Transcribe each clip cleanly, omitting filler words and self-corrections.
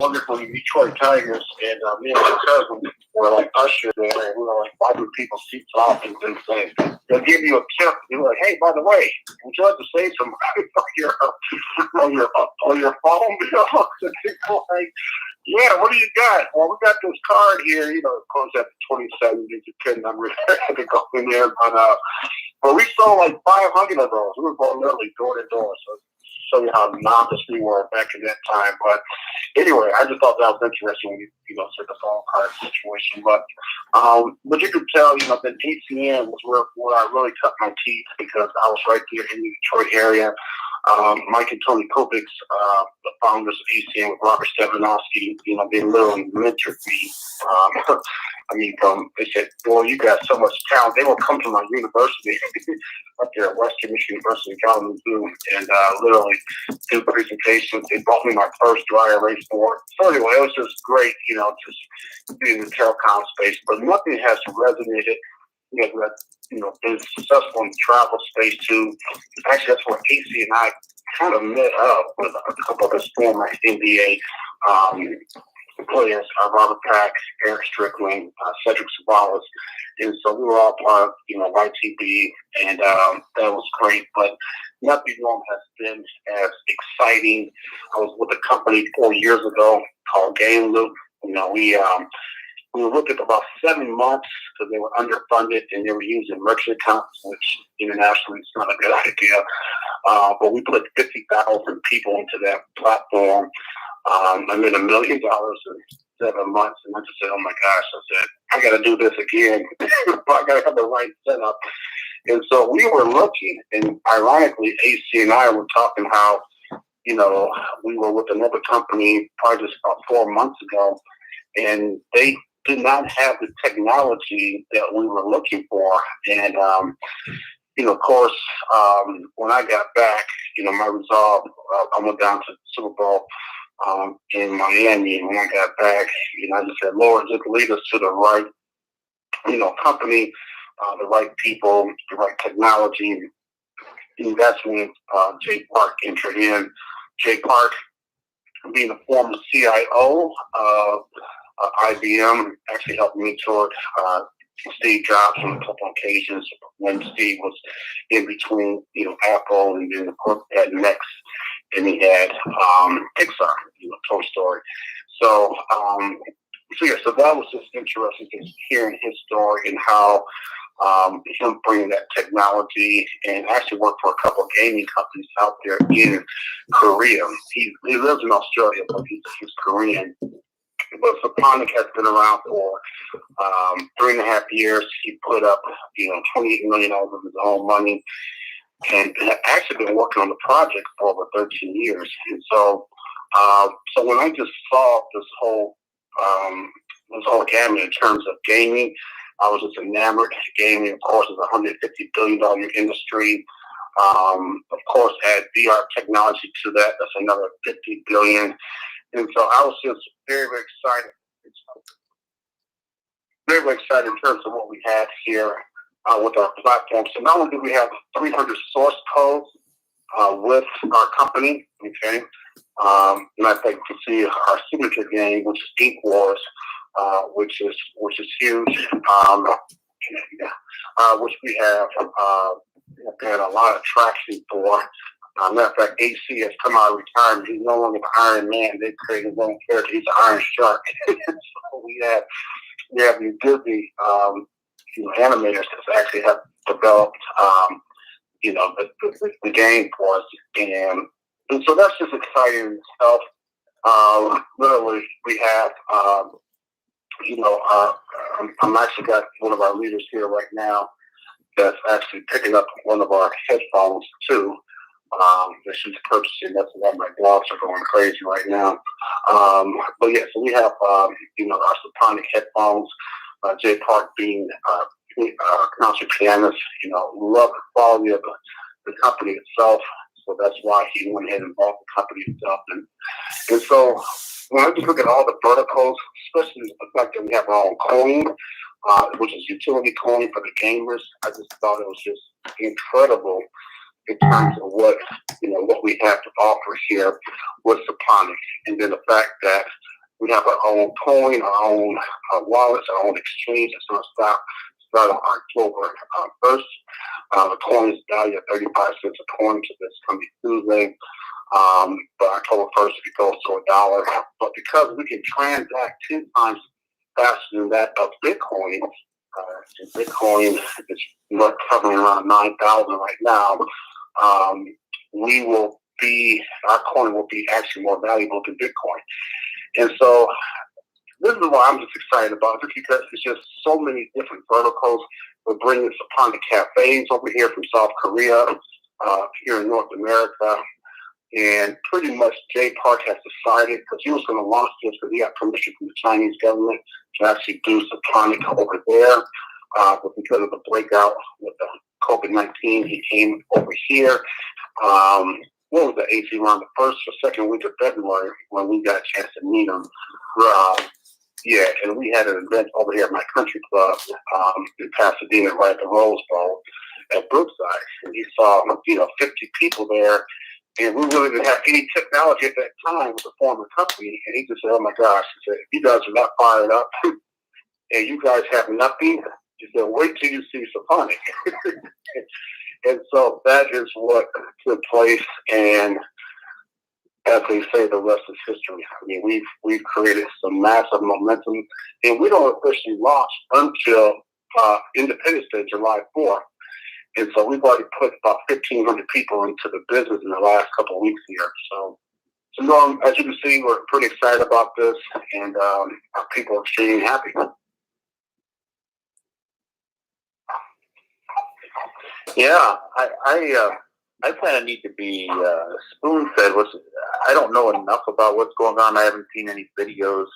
wonderful Detroit Tigers, and me and my cousin were like usher there, and we were like wiping people's seats off and things. They'll give you a tip. You're like, hey, by the way, would you like to save some on your phone bill? Like, yeah, what do you got? Well, we got this card here. You know, it comes at 27-digit PIN number to go in there, but we sold like 500 of those. We were going literally door to door. So show you how novice we were back in that time. But anyway, I just thought that was interesting when you said the phone card situation. But you could tell, that ACN was where I really cut my teeth because I was right there in the Detroit area. Mike and Tony Kopic's, the founders of ACN with Robert Stefanowski, they literally mentored me. They said, boy, you got so much talent. They will come to my university up there at Western Michigan University in Kalamazoo and literally do presentations. They bought me my first dry erase board. So anyway, it was just great, just being in the telecom space. But nothing has resonated. Been successful in the travel space too. Actually, that's where AC and I kind of met up with a couple of his former NBA players, Robert Pack, Eric Strickland, Cedric Savalas, and so we were all part of, YTB, and that was great, but nothing long has been as exciting. I was with a company 4 years ago called Game Loop. We were looking for about 7 months because they were underfunded and they were using merchant accounts, which internationally is not a good idea. But we put 50,000 people into that platform. I made $1 million in 7 months, and I just said, "Oh my gosh!" I said, "I got to do this again. I got to have the right setup." And so we were looking, and ironically, AC and I were talking how, we were with another company probably just about 4 months ago, and they did not have the technology that we were looking for. And, of course, when I got back, my resolve, I went down to the Super Bowl in Miami. And when I got back, I just said, Lord, just lead us to the right, company, the right people, the right technology. And that's when Jay Park entered in. Jay Park, being a former CIO of IBM, actually helped mentor Steve Jobs on a couple of occasions when Steve was in between, Apple, and then of course had Next, and he had Pixar, Toy Story. So so that was just interesting, just hearing his story and how him bringing that technology, and actually worked for a couple of gaming companies out there in Korea. He lives in Australia, but he's Korean. But Suponic has been around for 3.5 years. He put up, $28 million of his own money, and had actually been working on the project for over 13 years. And so when I just saw this whole gamut in terms of gaming, I was just enamored. Gaming, of course, is a $150 billion industry. Of course, add VR technology to that, that's another $50 billion. And so I was just very, very excited. Very, very excited in terms of what we had here with our platform. So not only do we have 300 source codes with our company, okay, and I think you see our signature game, which is Ink Wars, which is huge, which we have had a lot of traction for. Matter of fact, AC has come out of retirement. He's no longer the Iron Man. They created his own character. He's the Iron Shark. So we have these Disney animators that actually have developed the game for us, and so that's just exciting in itself. Literally, we have I'm actually got one of our leaders here right now that's actually picking up one of our headphones too. That she's purchasing. That's why my dogs are going crazy right now. But yeah, so we have our Suponic headphones. Jay Park being concert pianist, love the quality of the company itself. So that's why he went ahead and bought the company itself. And so when I just look at all the verticals, especially the fact that we have our own coin, which is utility coin for the gamers, I just thought it was just incredible in terms of what we have to offer here with Suponic. And then the fact that We have our own coin, our own wallets, our own exchange. It's going to start on October 1st. The coin is valued at 35 cents a coin to this coming Tuesday. But October 1st, it goes to $1. But because we can transact 10 times faster than that of Bitcoin, Bitcoin is hovering around 9,000 right now. Our coin will be actually more valuable than Bitcoin. And so this is why I'm just excited about it, because it's just so many different verticals. We're bringing Suponic cafes over here from South Korea, here in North America. And pretty much Jay Park has decided, because he was going to launch this, because he got permission from the Chinese government to actually do Suponic over there. But because of the breakout with the COVID-19, he came over here. What was the AC around the first or second week of February when we got a chance to meet him. Yeah, and we had an event over here at my country club in Pasadena, right at the Rose Bowl at Brookside. And he saw, 50 people there. And we really didn't have any technology at that time with the former company. And he just said, oh my gosh, he said, if you guys are not fired up and you guys have nothing, he said, wait till you see Suponic. And so that is what took place. And as they say, the rest is history. I mean, we've created some massive momentum, and we don't officially launch until Independence Day, July 4th. And so we've already put about 1,500 people into the business in the last couple of weeks here. So as you can see, we're pretty excited about this, and our people are extremely happy. Yeah, I kind of need to be spoon-fed. I don't know enough about what's going on. I haven't seen any videos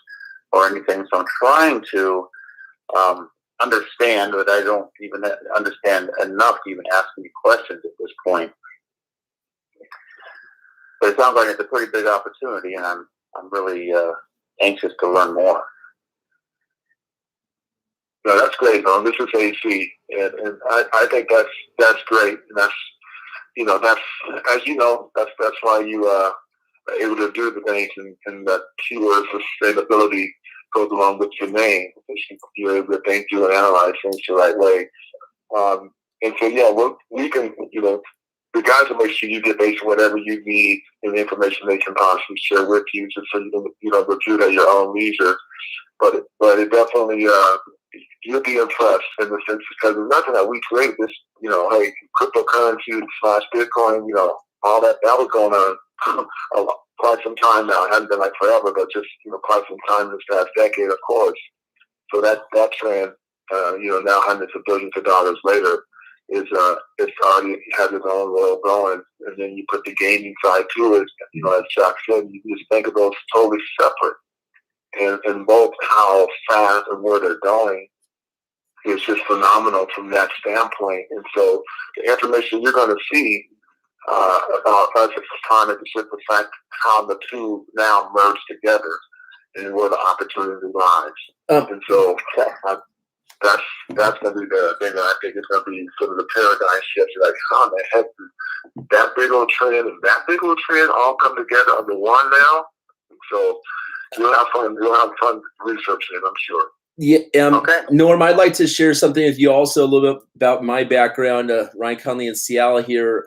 or anything, so I'm trying to understand, but I don't even understand enough to even ask any questions at this point. But it sounds like it's a pretty big opportunity, and I'm really anxious to learn more. No, that's great, though. This is AC, and I think that's great. And that's as you know, that's why you are able to do the things, and that keyword sustainability goes along with your name, because you're able to think, do, and analyze things the right way. And so, yeah, we can, the guys will make sure you get basically whatever you need and the information they can possibly share with you, just so you can, review it at your own leisure. But it definitely, you'll be impressed in the sense, because there's nothing that we created. This, hey, cryptocurrency / Bitcoin, all that was going on quite some time now. It hasn't been like forever, but just quite some time this past decade, of course. So that trend, now hundreds of billions of dollars later, it's already has its own world going. And then you put the gaming side to it. As Chuck said, you just think of those totally separate. And both how fast and where they're going is just phenomenal from that standpoint. And so the information you're going to see about us at Suponic is just the fact how the two now merge together and where the opportunity lies. And so that's going to be the thing that I think is going to be sort of the paradigm shift. Like, how the heck did that big old trend and that big old trend all come together under one now? So you'll have fun researching it, I'm sure. Yeah, okay. Norm, I'd like to share something with you also a little bit about my background. Ryan Conley in Seattle here.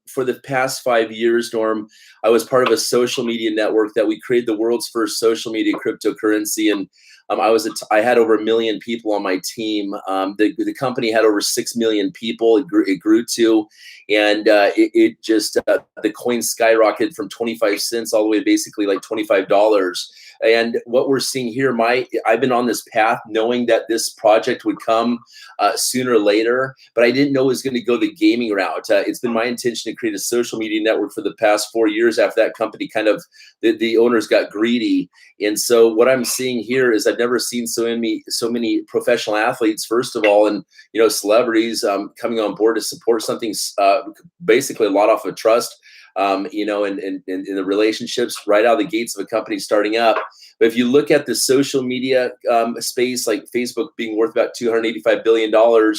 For the past 5 years, Norm, I was part of a social media network that we created the world's first social media cryptocurrency, and I had over 1 million people on my team. The company had over 6 million people. It grew to, and it just the coin skyrocketed from 25 cents all the way to basically like $25. And what we're seeing here, I've been on this path knowing that this project would come sooner or later, but I didn't know it was going to go the gaming route. It's been my intention to create a social media network for the past 4 years after that company the owners got greedy. And so what I'm seeing here is I've never seen so many professional athletes, first of all, and celebrities coming on board to support something basically a lot off of trust. And the relationships right out of the gates of a company starting up. But if you look at the social media space, like Facebook being worth about $285 billion or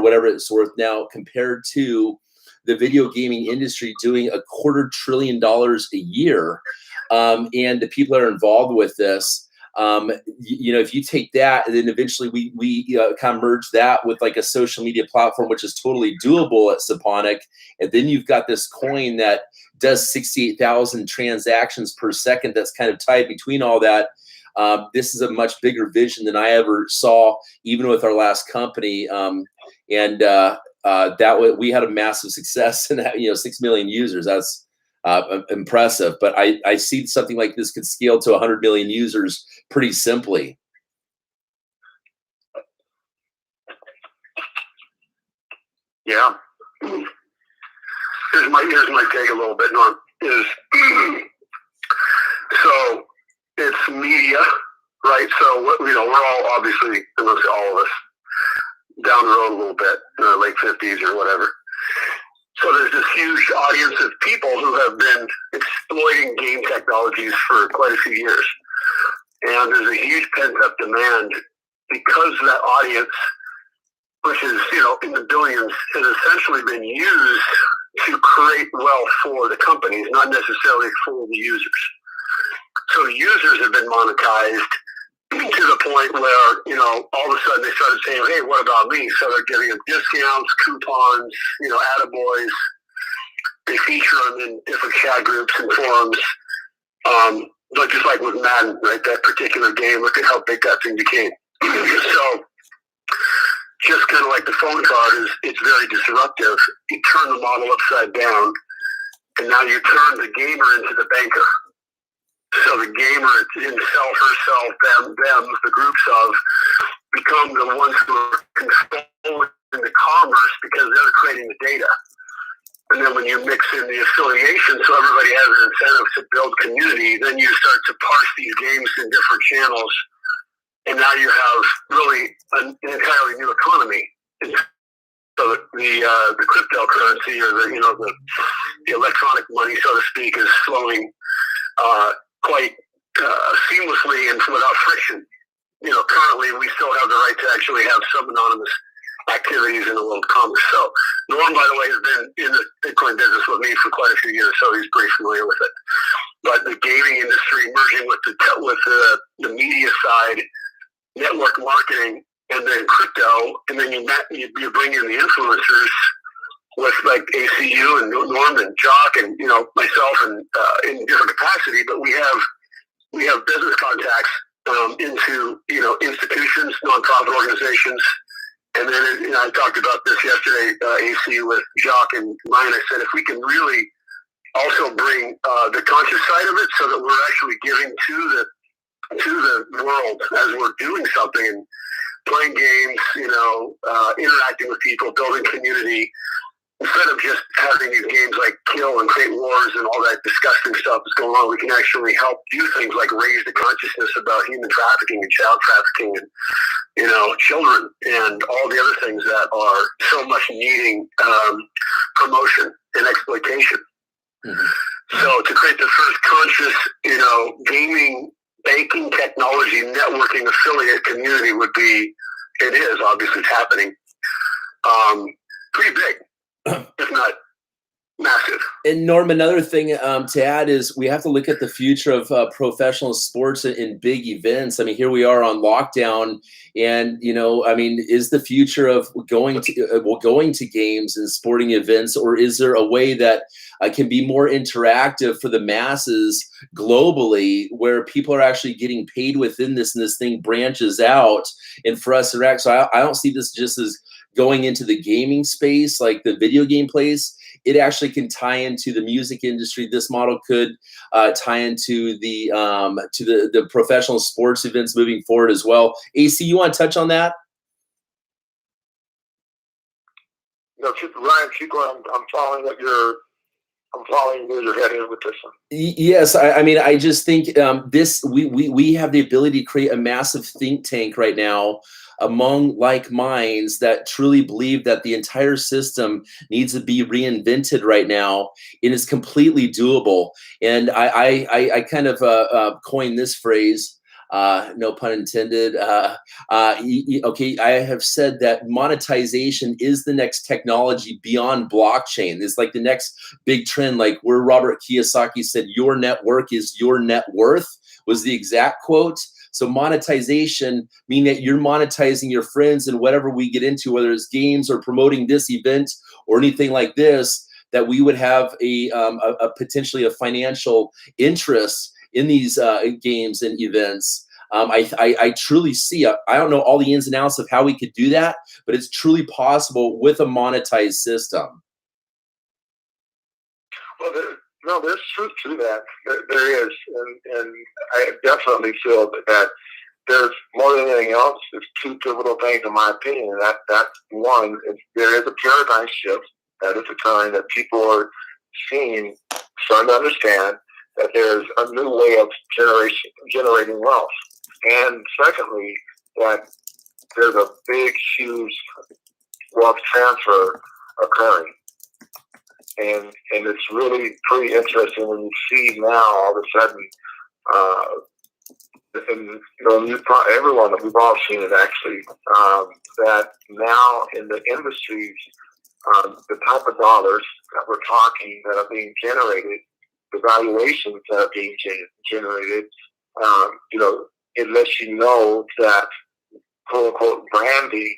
whatever it's worth now, compared to the video gaming industry doing $250 billion a year, and the people that are involved with this. If you take that, and then eventually we kind of merge that with like a social media platform, which is totally doable at Suponic, and then you've got this coin that does 68,000 transactions per second. That's kind of tied between all that. This is a much bigger vision than I ever saw, even with our last company. We had a massive success in that, 6 million users. That's impressive, but I see something like this could scale to 100 million users pretty simply. Yeah. Here's my take a little bit, Norm, is so it's media, right? So, we're all obviously, almost all of us, down the road a little bit, in our late 50s or whatever. So there's this huge audience of people who have been exploiting game technologies for quite a few years. And there's a huge pent-up demand because that audience, which is, in the billions, has essentially been used to create wealth for the companies, not necessarily for the users. So the users have been monetized to the point where, all of a sudden they started saying, hey, what about me? So they're giving them discounts, coupons, attaboys. They feature them in different chat groups and forums. But just like with Madden, right, that particular game, look at how big that thing became. So just kind of like the phone card, it's very disruptive. You turn the model upside down, and now you turn the gamer into the banker. So the gamer himself, herself, them, the groups of, become the ones who are controlling the commerce because they're creating the data. And then when you mix in the affiliation, so everybody has an incentive to build community, then you start to parse these games in different channels. And now you have really an entirely new economy. So the cryptocurrency, or the electronic money, so to speak, is flowing quite seamlessly and without friction. Currently we still have the right to actually have some anonymous activities in the world of commerce. So Norm, by the way, has been in the Bitcoin business with me for quite a few years, so he's pretty familiar with it. But the gaming industry merging with the media side, network marketing, and then crypto, and then you bring in the influencers with like ACU and Norm and Jock and myself and in different capacity, but we have business contacts into institutions, nonprofit organizations, and then I talked about this yesterday, ACU with Jock and Ryan. I said if we can really also bring the conscious side of it, so that we're actually giving to the world as we're doing something and playing games, interacting with people, building community, instead of just having these games like kill and create wars and all that disgusting stuff that's going on. We can actually help do things like raise the consciousness about human trafficking and child trafficking and children and all the other things that are so much needing promotion and exploitation. Mm-hmm. So to create the first conscious, gaming, banking, technology, networking, affiliate community obviously it's happening. Pretty big, if not massive. And Norm, another thing to add is we have to look at the future of professional sports in big events. I mean, here we are on lockdown, and is the future of going to games and sporting events, or is there a way that can be more interactive for the masses globally, where people are actually getting paid within this, and this thing branches out, and for us to interact? So I don't see this just as going into the gaming space, like the video game place. It actually can tie into the music industry. This model could tie into the professional sports events moving forward as well. AC, you want to touch on that? No, Ryan, keep going. I'm following where you're headed with this one. Yes, I just think we have the ability to create a massive think tank right now among like minds that truly believe that the entire system needs to be reinvented right now. It is completely doable. And I kind of coined this phrase. no pun intended. Okay, I have said that monetization is the next technology beyond blockchain. It's like the next big trend, like where Robert Kiyosaki said, your network is your net worth, was the exact quote. So monetization, meaning that you're monetizing your friends and whatever we get into, whether it's games or promoting this event or anything like this, that we would have a potentially a financial interest in these games and events. I truly see, I don't know all the ins and outs of how we could do that, but it's truly possible with a monetized system. Well, there's truth to that. There is, and I definitely feel that there's more than anything else. There's two pivotal things, in my opinion. And that's one. There is a paradigm shift that is occurring that people are seeing, starting to understand that there's a new way of generating wealth. And secondly, that there's a big, huge wealth transfer occurring. And it's really pretty interesting when you see now all of a sudden, and everyone, we've all seen it actually, that now in the industries, the type of dollars that we're talking that are being generated, the valuations that are being generated, it lets you know that quote unquote branding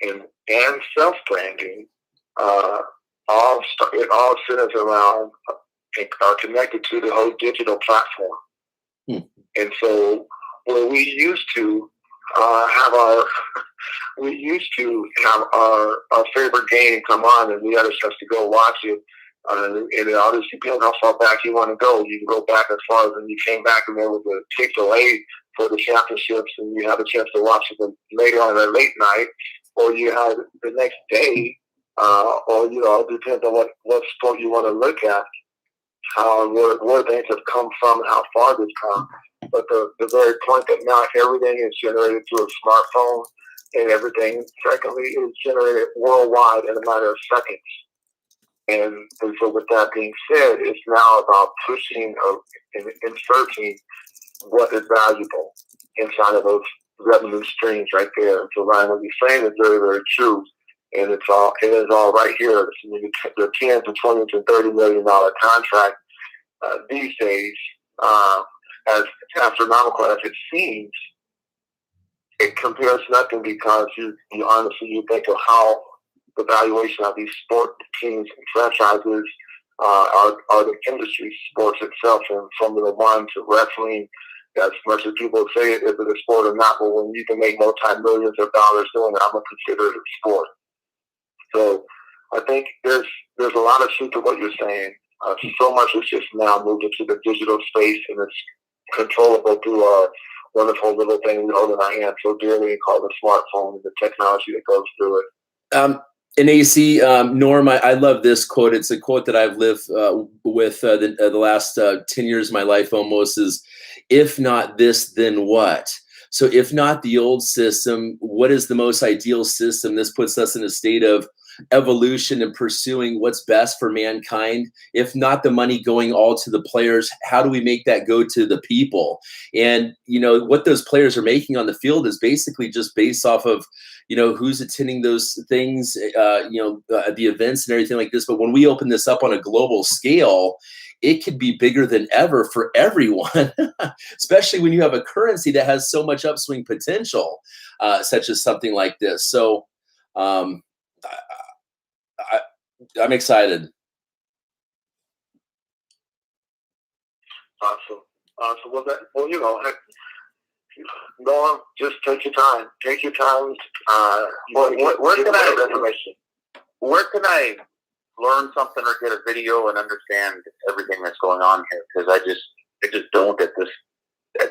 and self-branding, it all centers around, are connected to the whole digital platform. And so where we used to have our favorite game come on and the others have to go watch it, and it all just depends how far back you want to go. You can go back as far as when you came back and there was a Chick-fil-A for the championships, and you had a chance to watch it later on at late night, or you had the next day, or it depends on what sport you want to look at, where things have come from and how far they've come. But the very point that now everything is generated through a smartphone, and everything, secondly, is generated worldwide in a matter of seconds. And so with that being said, it's now about pushing and inserting what is valuable inside of those revenue streams right there. So Ryan, what you're saying is very, very true. And it is all right here. The 10 to 20 to $30 million contract these days, as astronomical as it seems, it compares nothing, because you honestly think of how the valuation of these sport teams and franchises are the industry, sports itself, and Formula One to wrestling. As much as people say is it a sport or not, but when you can make multi-millions of dollars doing it, I'm going to consider it a sport. So I think there's a lot of truth to what you're saying. So much is just now moved into the digital space, and it's controllable through our wonderful little thing we hold in our hands so dearly, called the smartphone, and the technology that goes through it. And AC, Norm, I love this quote. It's a quote that I've lived with the last 10 years of my life almost, is, if not this, then what? So if not the old system, what is the most ideal system? This puts us in a state of evolution and pursuing what's best for mankind. If not the money going all to the players, how do we make that go to the people? And what those players are making on the field is basically just based off of who's attending those things, the events and everything like this. But when we open this up on a global scale, it could be bigger than ever for everyone, especially when you have a currency that has so much upswing potential, such as something like this. So I'm excited. Awesome. Norm, just take your time. Take your time. Where can I learn something or get a video and understand everything that's going on here? Because I just don't at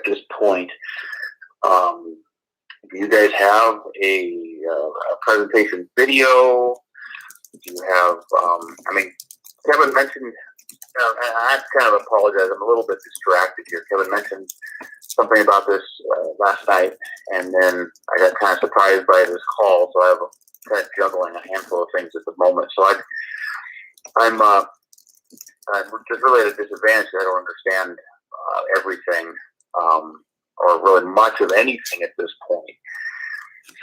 this point. Do you guys have a presentation video? Do you have? Kevin mentioned. I have to kind of apologize. I'm a little bit distracted here. Kevin mentioned something about this last night, and then I got kind of surprised by this call. So I have kind of juggling a handful of things at the moment. So I'm just really at a disadvantage. I don't understand everything or really much of anything at this point.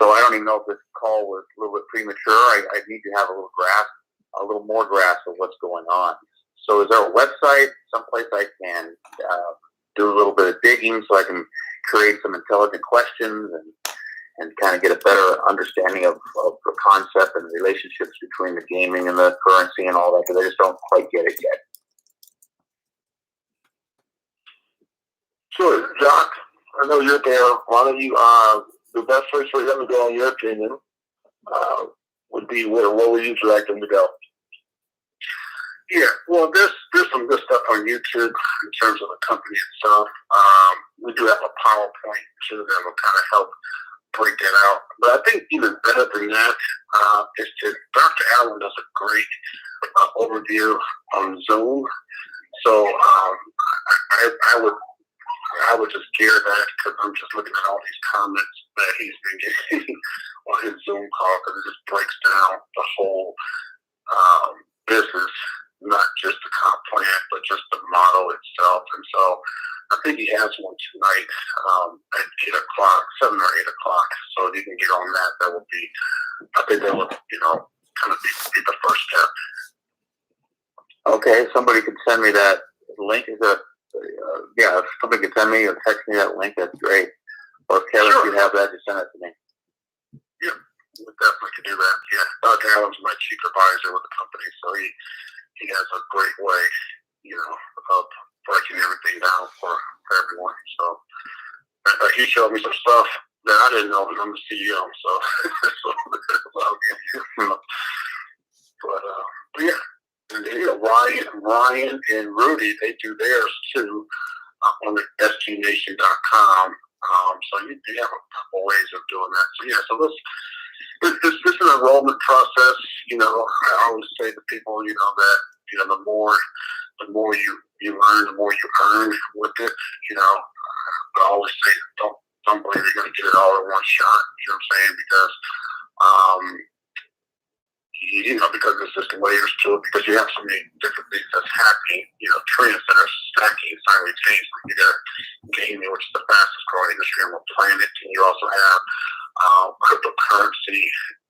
So I don't even know if this call was a little bit premature. I need to have a little more grasp of what's going on. So is there a website, someplace I can do a little bit of digging so I can create some intelligent questions and kind of get a better understanding of the concept and relationships between the gaming and the currency and all that, because I just don't quite get it yet. Sure, Jock. I know you're there. Why don't you, the best place for them to go, in your opinion, would be where would you direct them to go? Yeah, well, there's some good stuff on YouTube in terms of the company itself. We do have a PowerPoint too that will kind of help break that out. But I think even better than that is Dr. Allen does a great overview on Zoom. So I would just gear that, because I'm just looking at all these comments that he's been getting on his Zoom call, because it just breaks down the whole business, not just the comp plan, but just the model itself. And so I think he has one tonight at 8 o'clock, 7 or 8 o'clock. So if you can get on that, that would be, I think that would, kind of be the first step. Okay, somebody could send me that link. Is that, if somebody could send me or text me that link, that's great. Or if Kevin, if you have that, just send it to me. Yeah, we definitely can do that. Yeah, Dr. Allen's my chief advisor with the company, so he has a great way, of breaking everything down for everyone. So he showed me some stuff that I didn't know, and I'm the CEO, so but yeah. And Ryan and Rudy, they do theirs too on the sgnation.com. So you have a couple ways of doing that. So yeah, so this is an enrollment process. I always say to people, that the more you learn, the more you earn with it. I always say don't believe you're going to get it all in one shot. You know what I'm saying? Because there's just layers to it, because you have so many different things that's happening, trends that are stacking simultaneously. You got gaming, which is the fastest growing industry on the planet, and you also have cryptocurrency,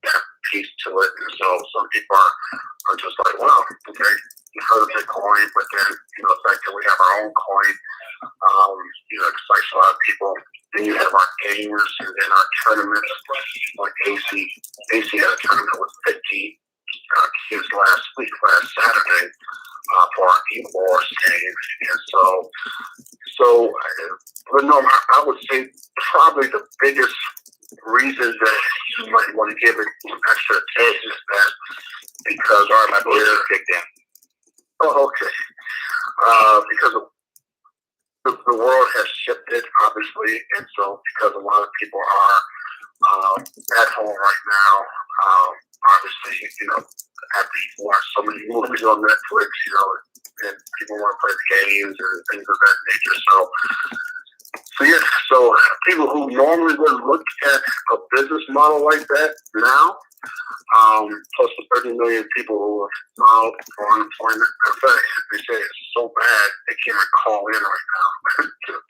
that piece to it. And so some people are just like, wow, okay, you've heard of Bitcoin, but then, the fact that we have our own coin, excites a lot of people. Then you have our gamers and then our tournaments, like AC had a tournament with 50 kids last Saturday for our eWars game. And so, but no, I would say probably the biggest reason that you might want to give it some extra attention is that because my boys kicked in. Oh, okay. Because the world has shifted, obviously, and so because a lot of people are at home right now, obviously, after you watch so many movies on Netflix, and people want to play the games and things of that nature. So people who normally would look at a business model like that now, plus the 30 million people who are filed for unemployment. In fact, they say it's so bad they can't even call in right now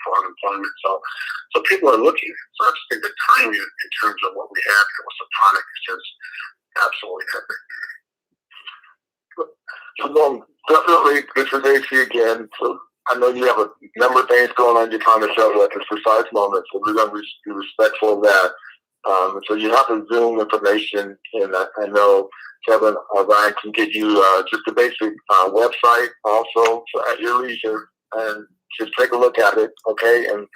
for unemployment. So people are looking. So I just think the timing in terms of what we have here with Suponic is just absolutely epic. So definitely good for AC again. So I know you have a number of things going on you're trying to show at this precise moment, so we're going to be respectful of that. So you have the Zoom information, and I know Kevin or Ryan can get you just the basic website also, so at your leisure, and just take a look at it, okay? And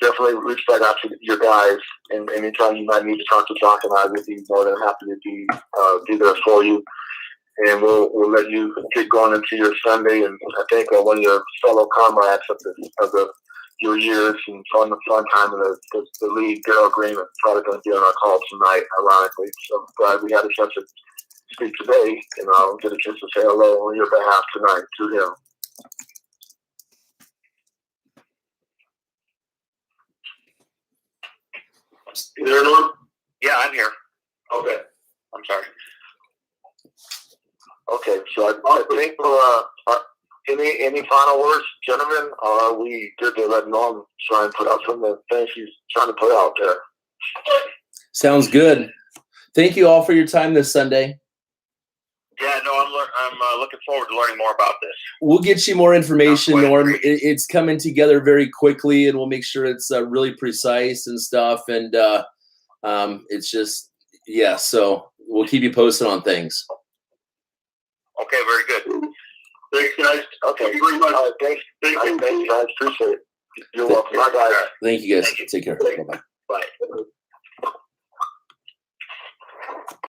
definitely reach back out to your guys, and anytime you might need to talk to Jock and I, we'd be more than happy to be there for you. And we'll let you get going into your Sunday, and I think one of your fellow comrades of your years and fun time in the league, Daryl Green, is probably going to be on our call tonight, ironically. So I'm glad we had a chance to speak today, and I'll get a chance to say hello on your behalf tonight to him. You there, Norm? Yeah, I'm here. Okay. I'm sorry. Okay, so I think Any final words, gentlemen? Or are we good to let Norm try and put out some of the things she's trying to put out there? Sounds good. Thank you all for your time this Sunday. Yeah, no, I'm looking forward to learning more about this. We'll get you more information, Quite Norm. great. It's coming together very quickly, and we'll make sure it's really precise and stuff. And it's just, yeah, so we'll keep you posted on things. Okay, very good. Thanks, guys. Okay. Thank you very much. Thanks, guys. Appreciate it. You're welcome. Bye, guys. Thank you, guys. Thank you. Take care. Bye-bye.